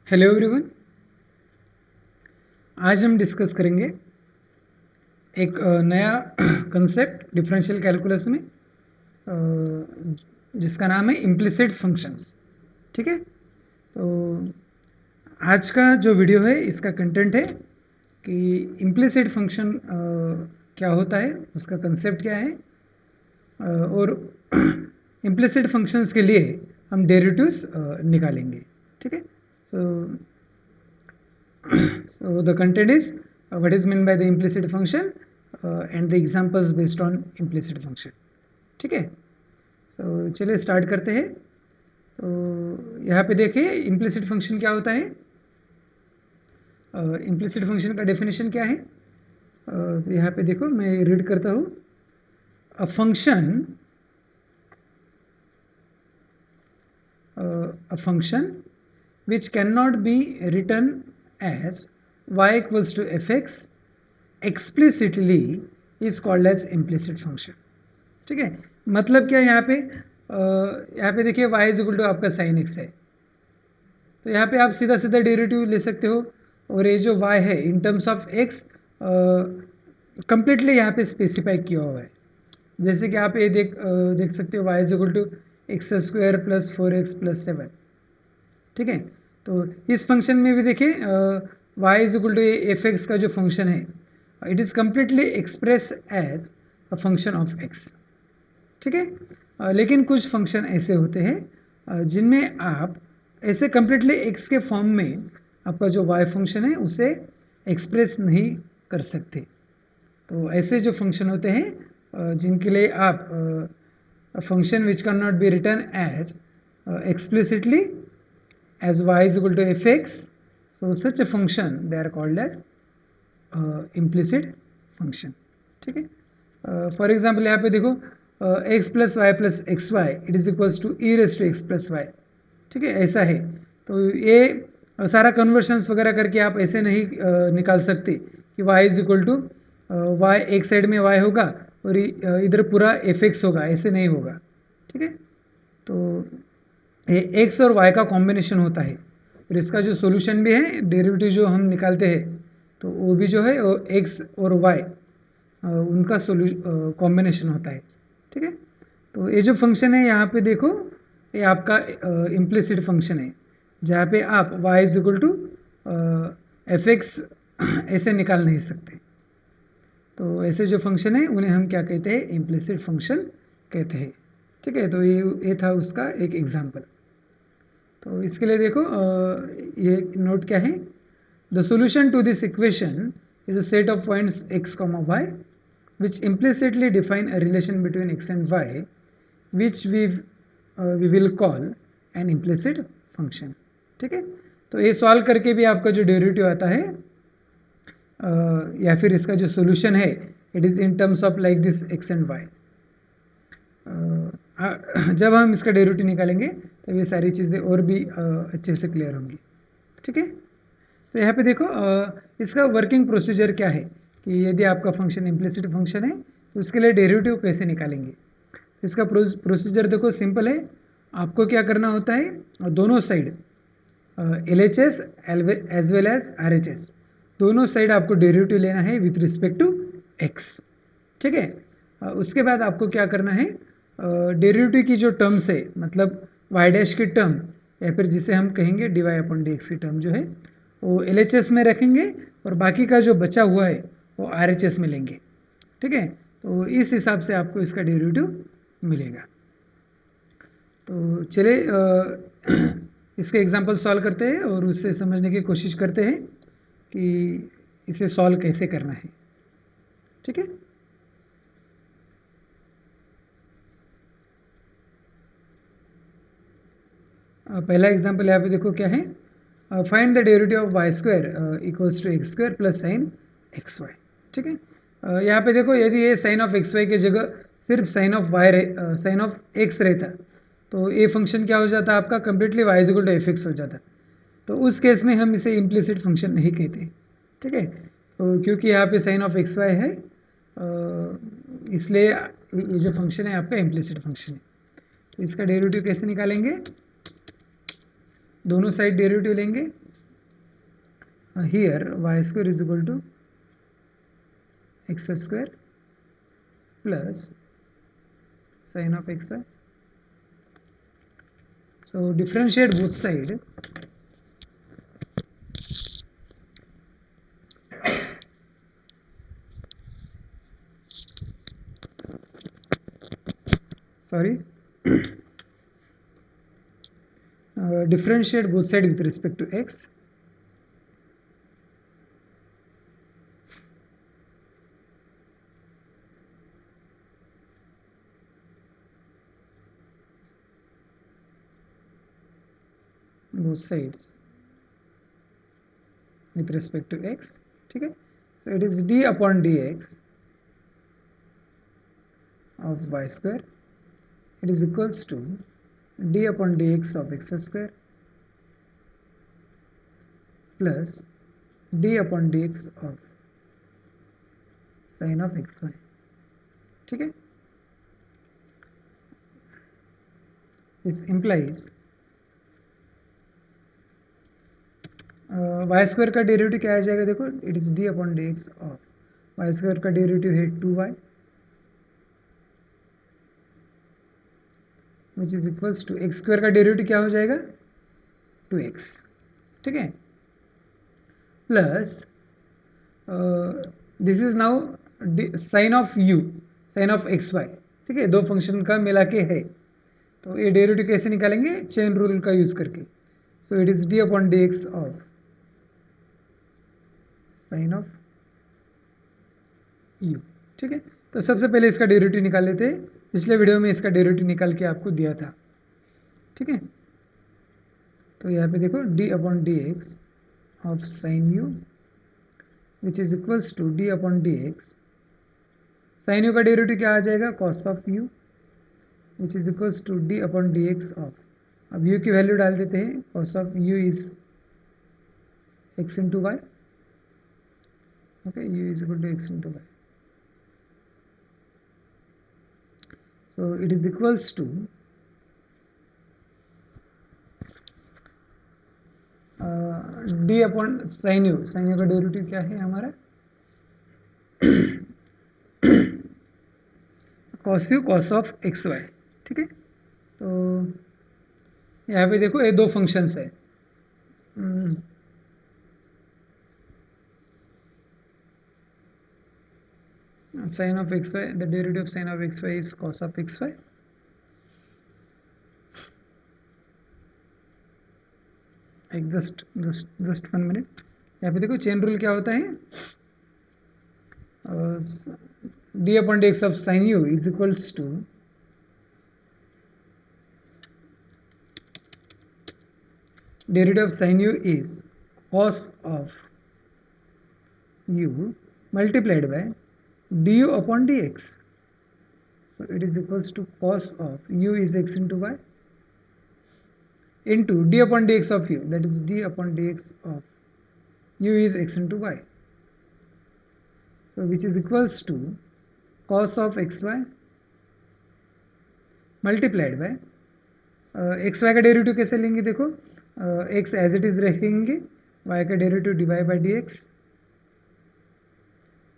Hello everyone. आज हम discuss करेंगे एक नया कंसेप्ट डिफरेंशियल कैलकुलस में, जिसका नाम है इम्प्लिसिट फंक्शंस। ठीक है, तो आज का जो वीडियो है इसका कंटेंट है कि इम्प्लिसिट फंक्शन क्या होता है, उसका कंसेप्ट क्या है, और इम्प्लिसिट फंक्शंस के लिए हम डेरिवेटिव्स निकालेंगे। ठीक है, सो so the content is what is meant by the implicit function and the examples based on implicit function. ठीक है, तो चलिए स्टार्ट करते हैं। तो यहाँ पे देखिए इम्प्लिसिट फंक्शन क्या होता है। इम्प्लिसिट फंक्शन का डेफिनेशन क्या है, तो यहाँ पे देखो मैं रीड करता हूँ। A function which cannot be written as y equals to fx explicitly is called as implicit function. ठीक है, मतलब क्या यहाँ पे, यहाँ पे देखिए y इज इक्वल टू आपका साइन x है, तो यहाँ पे आप सीधा सीधा डेरिवेटिव ले सकते हो, और ये जो y है in terms of x completely यहाँ पे स्पेसिफाई किया हुआ है। जैसे कि आप ये देख सकते हो y is equal to x square plus 4x plus 7। ठीक है, तो इस फंक्शन में भी देखिए y is equal to f x का जो फंक्शन है it is completely express as a function of x। ठीक है, लेकिन कुछ फंक्शन ऐसे होते हैं जिनमें आप ऐसे कम्प्लीटली x के फॉर्म में आपका जो y फंक्शन है उसे एक्सप्रेस नहीं कर सकते। तो ऐसे जो फंक्शन होते हैं जिनके लिए आप function which can not be written as explicitly as y is equal to fx, so such a function they are called as implicit function. ठीक है, फॉर एग्जाम्पल यहाँ पे देखो x plus y plus x y it is equals to e raise to x plus y. ठीक है, ऐसा है। तो ये सारा कन्वर्शंस वगैरह करके आप ऐसे नहीं निकाल सकते कि y is equal to y, एक साइड में y होगा और इधर पूरा एफ एक्स होगा, ऐसे नहीं होगा। ठीक है, तो एक्स और वाई का कॉम्बिनेशन होता है, और इसका जो सॉल्यूशन भी है, डेरिवेटिव जो हम निकालते हैं तो वो भी जो है वो एक्स और वाई उनका कॉम्बिनेशन होता है। ठीक है, तो ये जो फंक्शन है यहाँ पे देखो, ये आपका इम्प्लिसिट फंक्शन है, जहाँ पे आप y is equal to f x ऐसे निकाल नहीं सकते। तो ऐसे जो फंक्शन है उन्हें हम क्या कहते हैं, इम्प्लिसिट फंक्शन कहते हैं। ठीक है, तो ये था उसका एक एग्जाम्पल। तो इसके लिए देखो ये नोट क्या है, the solution to this equation is a set of points x, y which implicitly define a relation between x and y which we will call an implicit function. ठीक है, तो ये सॉल्व करके भी आपका जो डेरिवेटिव आता है या फिर इसका जो सोल्यूशन है it is in terms of like this x and y। जब हम इसका डेरिवेटिव निकालेंगे तब ये सारी चीज़ें और भी अच्छे से क्लियर होंगी। ठीक है, तो यहाँ पे देखो इसका वर्किंग प्रोसीजर क्या है कि यदि आपका फंक्शन इम्प्लिसिट फंक्शन है तो उसके लिए डेरिवेटिव कैसे निकालेंगे। इसका प्रोसीजर देखो सिंपल है। आपको क्या करना होता है, दोनों side LHS as well as RHS दोनों साइड आपको डेरिवेटिव लेना है विथ रिस्पेक्ट टू x। ठीक है, उसके बाद आपको क्या करना है, डेरिवेटिव की जो टर्म्स है, मतलब y डैश की टर्म या फिर जिसे हम कहेंगे dy अपॉन dx की टर्म जो है वो LHS में रखेंगे, और बाकी का जो बचा हुआ है वो RHS में लेंगे। ठीक है, तो इस हिसाब से आपको इसका डेरिवेटिव मिलेगा। तो चलिए इसके एग्जांपल सॉल्व करते हैं और उससे समझने की कोशिश करते हैं कि इसे सॉल्व कैसे करना है। ठीक है, पहला एग्जांपल यहाँ पे देखो क्या है, find the derivative of y square equals to x square plus sine x y. ठीक है, यहाँ पे देखो यदि ये साइन ऑफ एक्स वाई की जगह सिर्फ sine of y sine of x रहता तो ये फंक्शन क्या हो जाता, आपका completely y is equal to f x हो जाता। तो उस केस में हम इसे इम्प्लिसिट फंक्शन नहीं कहते। ठीक है, तो क्योंकि यहाँ पे साइन ऑफ एक्स वाई है इसलिए ये जो फंक्शन है आपका इम्प्लिसिट फंक्शन है। तो इसका डेरिवेटिव कैसे निकालेंगे, दोनों साइड डेरिवेटिव लेंगे, here y square is equal to x square plus sin of xy. So differentiate both side. Sorry. Differentiate both side with respect to x. Both sides with respect to x. Okay, so it is d upon dx of y square. It is equals to d upon dx of x square plus d upon dx of sin of xy. ठीक है, this implies y square का derivative क्या आ जाएगा, देखो it is d upon D x of y square का derivative है 2y which is equals to x square का डेरिवेटिव क्या हो जाएगा 2x. ठीक है, plus this is now sine of u sine of x y. ठीक है, दो फंक्शन का मिला के है, तो ये डेरिवेटिव कैसे निकालेंगे, चेन रूल का यूज करके. So it is d upon D x of sine of you. ठीक है, तो सबसे पहले इसका डेरिवेटिव निकाल लेते हैं. पिछले वीडियो में इसका डेरिवेटिव निकाल के आपको दिया था. ठीक है, तो यहाँ पे देखो d upon D x of sine u which is equals to d upon D x. Sine u का डेरिवेटिव क्या आ जाएगा, cos of u which is equals to d upon D x of, अब यू की value डाल देते हैं, cos of u is x into y. Okay, u is equal to x into y. So it is equals to d upon sine u. Sign u का derivative क्या है हमारा, cos u cos of x y. ठीक है, तो यहाँ पे देखो ये दो फंक्शंस है. Sine of x y, the derivative of sine of x y is cos of x y. एक जस्ट 1 मिनट. यहाँ पे देखो चेन रूल क्या होता है, d upon D x of sine u is equals to derivative of sine u is cos of u multiplied by du upon dx. So it is equals to cos of u is x into y into d upon dx of u, that is d upon dx of u is x into y. So which is equals to cos of xy multiplied by xy का derivative कैसे लेंगे, देखो x as it is रहेंगे, y का derivative divide by dx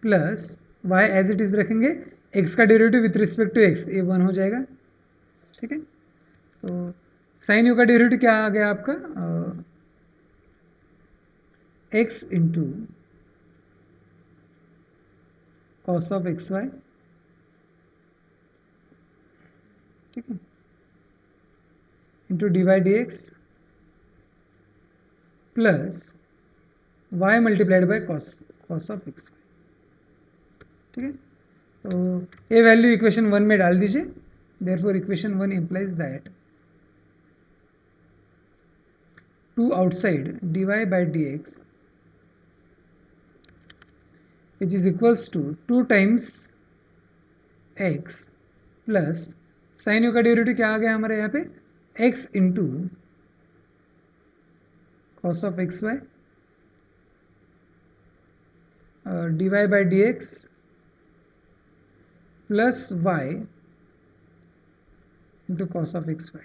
plus y as it is रखेंगे, x का derivative with respect to x, ये 1 हो जाएगा. ठीक है, तो साइन यू का डेरिवेटिव क्या आ गया आपका, x into cos of x y. ठीक है, into d y d x plus y multiplied by cos of x. ठीक है, तो ये वैल्यू इक्वेशन 1 में डाल दीजिए. Therefore equation 1 implies that 2 outside dy by dx which is equals to 2 times x plus sine u का derivative क्या आ गया हमारे यहाँ पे, x into cos of x y d y by d x plus y into cos of xy.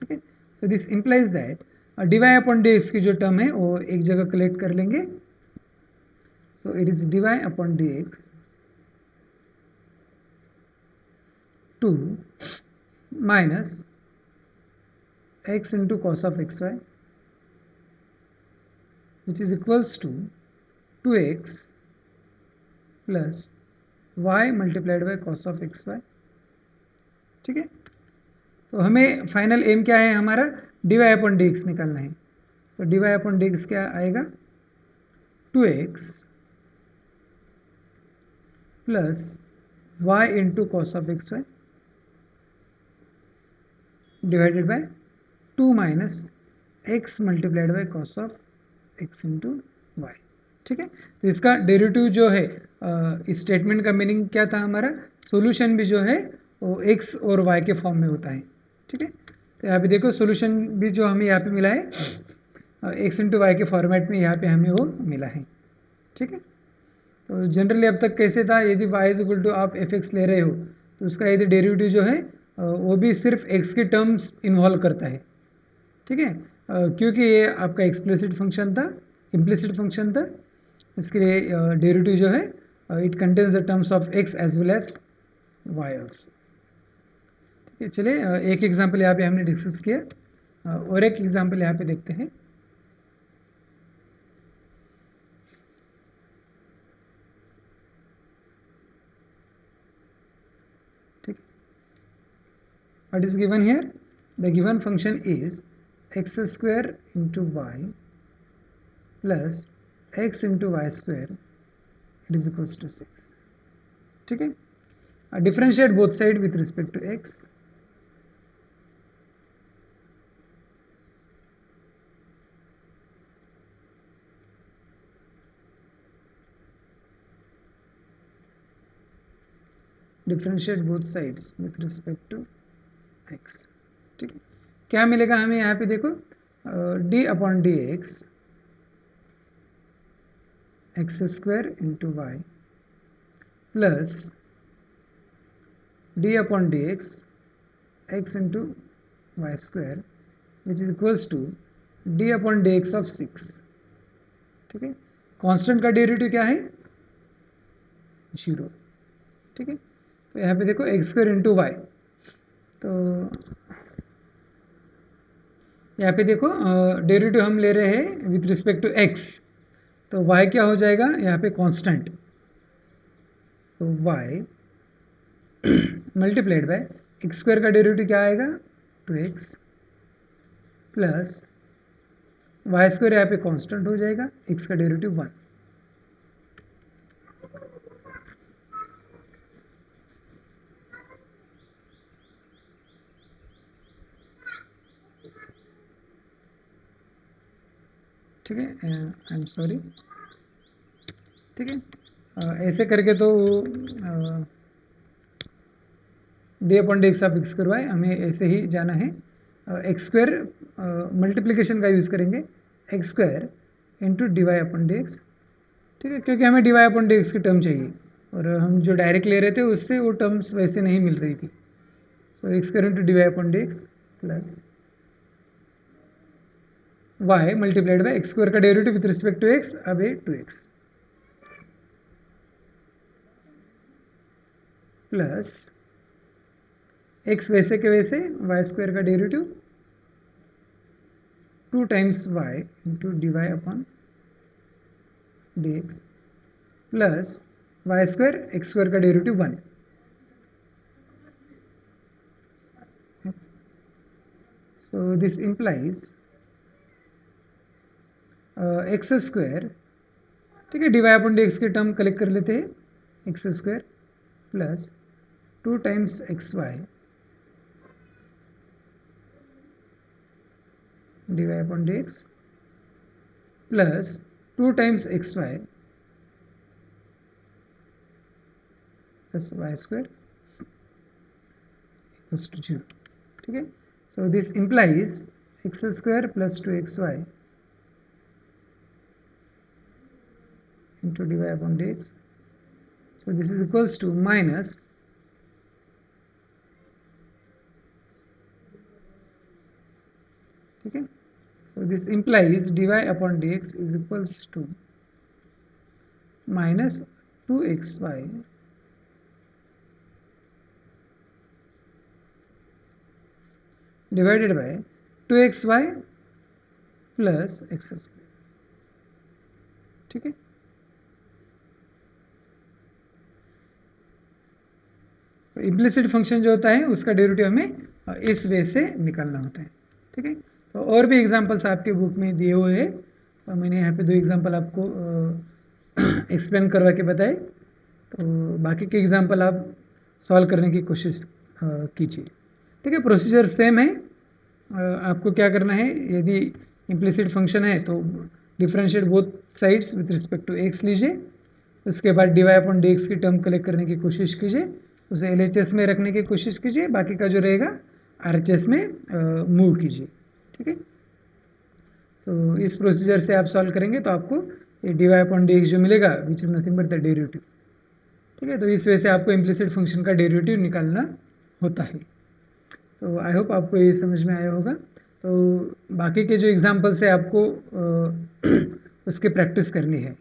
Okay, so this implies that dy upon dx की जो term है वो एक जगह कलेक्ट कर लेंगे. So it is dy upon dx 2 minus x into cos of xy, which is equals to 2x plus y multiplied by cos of xy. ठीक है, तो हमें फाइनल एम क्या है हमारा, dy अपॉन dx निकालना है. तो dy अपॉन dx क्या आएगा, 2x plus y into cos of xy divided by 2 minus x multiplied by cos of x into y. ठीक है, तो इसका डेरिवेटिव जो है, इस स्टेटमेंट का मीनिंग क्या था हमारा, सॉल्यूशन भी जो है वो x और y के फॉर्म में होता है. ठीक है, तो यहाँ पे देखो सोल्यूशन भी जो हमें यहाँ पे मिला है x इंटू वाई के फॉर्मेट में यहाँ पे हमें वो मिला है. ठीक है, तो जनरली अब तक कैसे था, यदि y इज इक्वल टू आप f(x) ले रहे हो तो उसका यदि डेरिवेटिव जो है वो भी सिर्फ x के टर्म्स इन्वॉल्व करता है. ठीक है, क्योंकि ये आपका एक्सप्लिसिट फंक्शन था, इम्प्लिसिट फंक्शन था, इसके लिए डेरिवेटिव जो है it contains the terms of x as well as y also. ठीक है, चलिए एक एग्जाम्पल यहाँ पे हमने डिस्कस किया, और एक एग्जाम्पल यहाँ पे देखते हैं. ठीक, what is given here, the given function is x square into y plus x into y square, it is equals to 6. ठीक है, differentiate both side with respect to x. Differentiate both sides with respect to x. ठीक है, क्या मिलेगा हमें यहाँ पे देखो, d upon D x square into y plus d upon D x into y square which is equals to d upon D x of 6. ठीक है, कांस्टेंट का डेरिवेटिव क्या है, 0. ठीक है, तो यहाँ पे देखो एक्स स्क्वायर इंटू वाई, तो यहाँ पे देखो डेरिवेटिव हम ले रहे हैं विथ रिस्पेक्ट टू एक्स, तो y क्या हो जाएगा यहाँ पे कांस्टेंट, तो y multiplied bye x square का डेरिवेटिव क्या आएगा, 2x प्लस वाई स्क्वायर यहाँ पे कांस्टेंट हो जाएगा, x का डेरिवेटिव 1. ठीक है, आई एम सॉरी. ठीक है, ऐसे करके तो d upon D x of x square y हमें ऐसे ही जाना है. एक्स स्क्वायर मल्टीप्लिकेशन का यूज़ करेंगे, x square into d Y upon D x. ठीक है, क्योंकि हमें डी वाई अपॉन डी एक्स की टर्म चाहिए और हम जो डायरेक्ट ले रहे थे उससे वो टर्म्स वैसे नहीं मिल रही थी. तो x square into d Y upon D x plus y multiplied by x square का derivative with respect to x, अब है 2x प्लस x वैसे के वैसे वाई स्क्वायर का derivative 2 times y into d Y upon D x plus y square x square का derivative 1. So this implies x square. ठीक है, d Y upon D x की टर्म कलेक्ट कर लेते हैं, x square plus 2 times x y dy upon dx plus 2 times xy plus y square equals to 0. ठीक है, so this implies x square plus 2xy into dy upon dx. So this is equals to minus ठीक है, So this implies dy upon dx is equals to minus 2xy divided by 2xy plus x square. ठीक है, तो implicit function जो होता है उसका derivative हमें इस वे से निकालना होता है। ठीक है, तो और भी एग्जांपल्स आपके बुक में दिए हुए हैं, तो मैंने यहाँ पे 2 एग्जांपल आपको एक्सप्लेन करवा के बताए, तो बाकी के एग्जांपल आप सॉल्व करने की कोशिश कीजिए। ठीक है, प्रोसीजर सेम है। आपको क्या करना है, यदि इम्प्लिसिट फंक्शन है तो differentiate both sides with respect to x लीजिए, उसके बाद d Y upon D x की टर्म कलेक्ट करने की कोशिश कीजिए, उसे एल में रखने की कोशिश कीजिए, बाकी का जो रहेगा आर में मूव कीजिए। ठीक है, तो इस प्रोसीजर से आप सॉल्व करेंगे तो आपको ये d Y upon D x जो मिलेगा which is nothing but the derivative. ठीक है, तो इस वजह से आपको इम्प्लिसिट फंक्शन का डेरिवेटिव निकालना होता है। तो आई होप आपको ये समझ में आया होगा। तो बाकी के जो एग्जांपल्स है आपको उसकी प्रैक्टिस करनी है।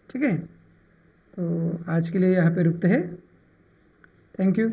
ठीक है, तो आज के लिए यहाँ पे रुकते हैं। Thank you.